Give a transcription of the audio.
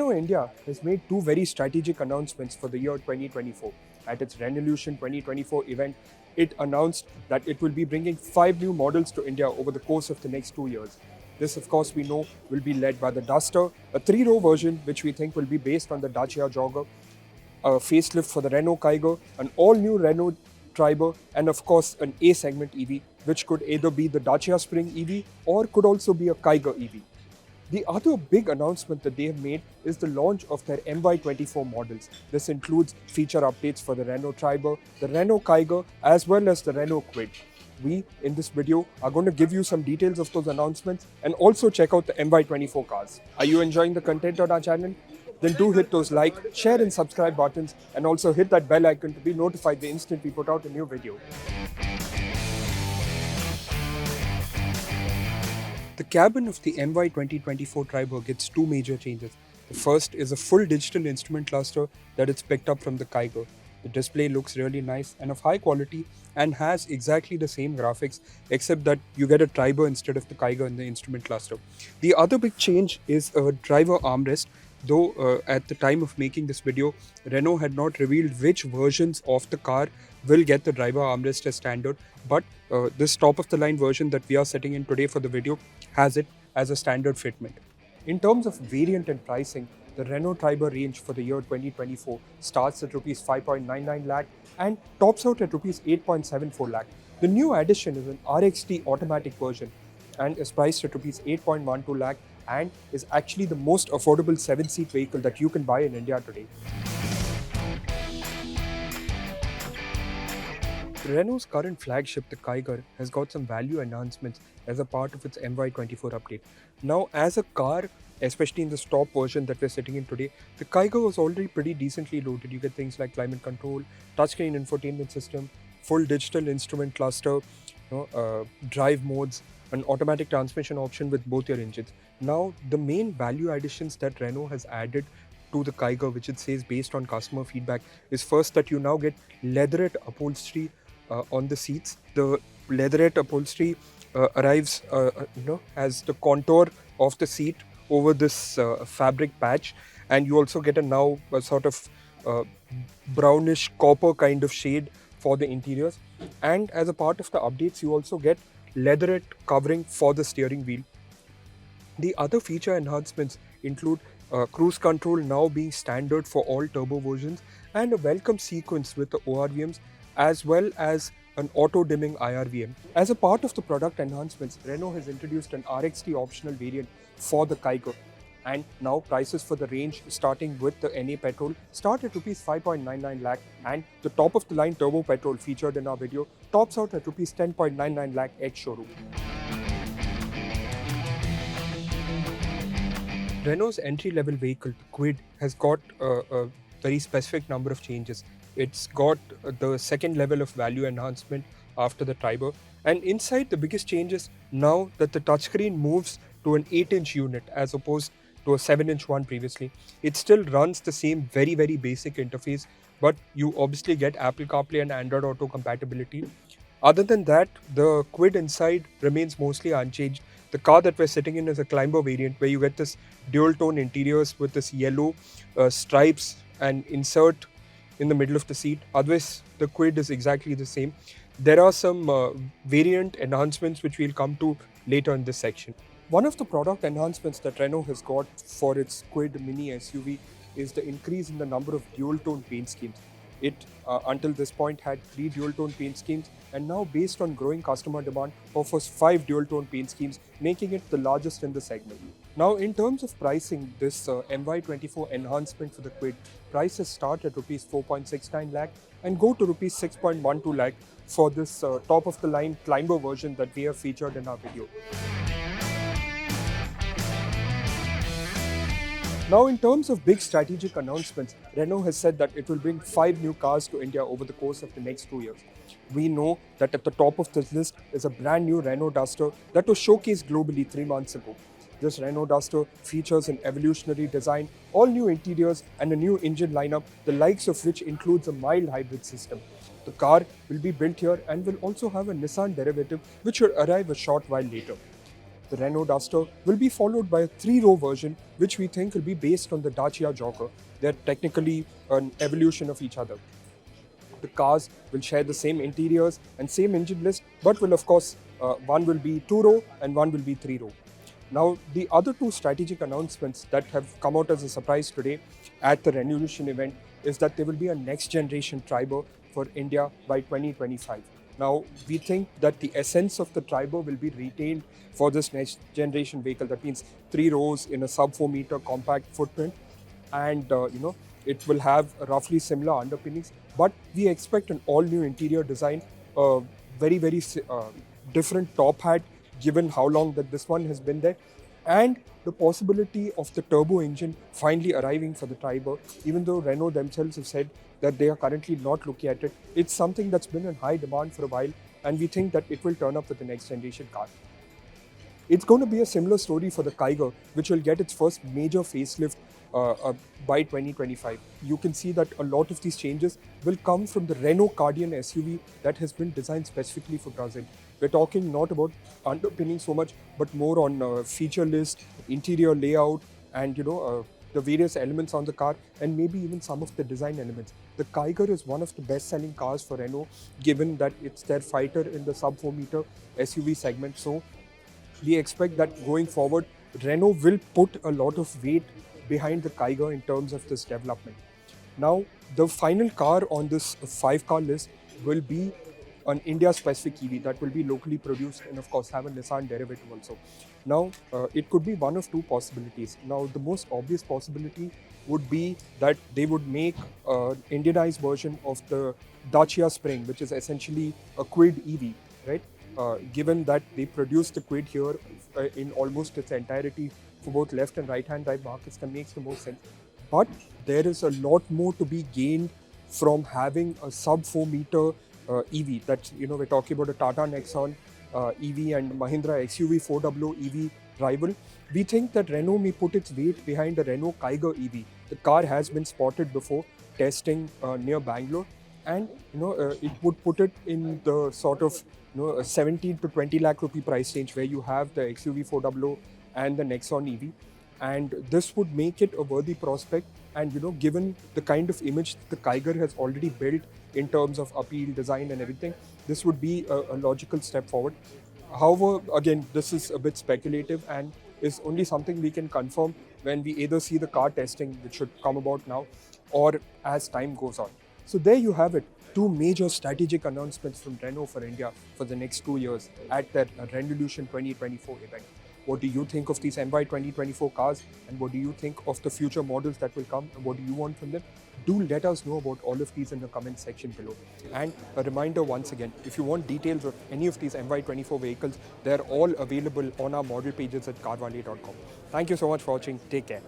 Renault India has made two very strategic announcements for the year 2024. At its Renaulution 2024 event, it announced that it will be bringing 5 new models to India over the course of the next 2 years. This, of course, we know will be led by the Duster, a 3-row version which we think will be based on the Dacia Jogger, a facelift for the Renault Kiger, an all-new Renault Triber, and of course an A-segment EV, which could either be the Dacia Spring EV or could also be a Kiger EV. The other big announcement that they have made is the launch of their MY24 models. This includes feature updates for the Renault Triber, the Renault Kiger, as well as the Renault Kwid. We, in this video, are going to give you some details of those announcements and also check out the MY24 cars. Are you enjoying the content on our channel? Then do hit those like, share and subscribe buttons and also hit that bell icon to be notified the instant we put out a new video. The cabin of the MY 2024 Triber gets two major changes. The first is a full digital instrument cluster that is picked up from the Kiger. The display looks really nice and of high quality and has exactly the same graphics except that you get a Triber instead of the Kiger in the instrument cluster. The other big change is a driver armrest. Though at the time of making this video, Renault had not revealed which versions of the car will get the driver armrest as standard, but this top-of-the-line version that we are setting in today for the video has it as a standard fitment. In terms of variant and pricing, the Renault Triber range for the year 2024 starts at Rs 5.99 lakh and tops out at Rs 8.74 lakh. The new addition is an RXT automatic version and is priced at Rs 8.12 lakh and is actually the most affordable 7-seat vehicle that you can buy in India today. Renault's current flagship, the Kiger, has got some value enhancements as a part of its MY24 update. Now, as a car, especially in the top version that we're sitting in today, the Kiger was already pretty decently loaded. You get things like climate control, touchscreen infotainment system, full digital instrument cluster, drive modes, an automatic transmission option with both your engines. Now, the main value additions that Renault has added to the Kiger, which it says based on customer feedback, is first that you now get leatherette upholstery on the seats. The leatherette upholstery arrives, as the contour of the seat over this fabric patch, and you also get a sort of brownish copper kind of shade for the interiors. And as a part of the updates, you also get leatherette covering for the steering wheel. The other feature enhancements include cruise control now being standard for all turbo versions and a welcome sequence with the ORVMs as well as an auto-dimming IRVM. As a part of the product enhancements, Renault has introduced an RXT optional variant for the Kiger. And now prices for the range starting with the NA petrol start at Rs 5.99 lakh and the top of the line turbo petrol featured in our video tops out at Rs 10.99 lakh ex-showroom. Renault's entry-level vehicle, the Kwid, has got a very specific number of changes. It's got the second level of value enhancement after the Triber. And inside, the biggest change is now that the touchscreen moves to an 8-inch unit as opposed to a 7-inch one previously. It still runs the same very, very basic interface, but you obviously get Apple CarPlay and Android Auto compatibility. Other than that, the Kwid inside remains mostly unchanged. The car that we're sitting in is a climber variant where you get this dual tone interiors with this yellow stripes and insert in the middle of the seat. Otherwise, the Kwid is exactly the same. There are some variant enhancements which we'll come to later in this section. One of the product enhancements that Renault has got for its Kwid mini SUV is the increase in the number of dual tone paint schemes. It, until this point, had 3 dual-tone paint schemes and now, based on growing customer demand, offers 5 dual-tone paint schemes, making it the largest in the segment. Now, in terms of pricing, this MY24 enhancement for the Kwid, prices start at Rs 4.69 lakh and go to Rs 6.12 lakh for this top-of-the-line climber version that we have featured in our video. Now, in terms of big strategic announcements, Renault has said that it will bring 5 new cars to India over the course of the next 2 years. We know that at the top of this list is a brand new Renault Duster that was showcased globally 3 months ago. This Renault Duster features an evolutionary design, all new interiors and a new engine lineup, the likes of which includes a mild hybrid system. The car will be built here and will also have a Nissan derivative which will arrive a short while later. the Renault Duster, will be followed by a 3-row version, which we think will be based on the Dacia Jogger. They're technically an evolution of each other. The cars will share the same interiors and same engine list, but will of course, one will be 2-row and one will be 3-row. Now, the other two strategic announcements that have come out as a surprise today at the Revolution event is that there will be a next generation Triber for India by 2025. Now, we think that the essence of the Triber will be retained for this next generation vehicle. That means 3 rows in a sub 4 meter compact footprint, and it will have roughly similar underpinnings, but we expect an all new interior design, very different top hat given how long that this one has been there, and the possibility of the turbo engine finally arriving for the Triber. Even though Renault themselves have said that they are currently not looking at it, it's something that's been in high demand for a while, and we think that it will turn up with the next generation car. It's going to be a similar story for the Kiger, which will get its first major facelift by 2025. You can see that a lot of these changes will come from the Renault Cardian SUV that has been designed specifically for Brazil. We're talking not about underpinning so much, but more on feature list, interior layout, and the various elements on the car, and maybe even some of the design elements. The Kiger is one of the best-selling cars for Renault, given that it's their fighter in the sub 4 meter SUV segment. So we expect that going forward, Renault will put a lot of weight behind the Kiger in terms of this development. Now, the final car on this 5 car list will be an India-specific EV that will be locally produced and, of course, have a Nissan derivative also. Now, it could be one of two possibilities. Now, the most obvious possibility would be that they would make an Indianized version of the Dacia Spring, which is essentially a Kwid EV, right? Given that they produce the Kwid here in almost its entirety for both left and right-hand drive markets, that makes the most sense. But there is a lot more to be gained from having a sub 4 meter EV. That's, we're talking about a Tata Nexon EV and Mahindra XUV 400 EV rival. We think that Renault may put its weight behind the Renault Kiger EV. The car has been spotted before testing near Bangalore, and it would put it in the sort of 17 to 20 lakh rupee price range, where you have the XUV 400 and the Nexon EV, and this would make it a worthy prospect. And given the kind of image the Kiger has already built in terms of appeal, design, and everything, this would be a logical step forward. However, again, this is a bit speculative and is only something we can confirm when we either see the car testing, which should come about now, or as time goes on. So there you have it, two major strategic announcements from Renault for India for the next 2 years at their Revolution 2024 event. What do you think of these MY 2024 cars, and what do you think of the future models that will come, and what do you want from them? Do let us know about all of these in the comment section below. And a reminder once again, if you want details of any of these MY24 vehicles, they're all available on our model pages at carwale.com. Thank you so much for watching. Take care.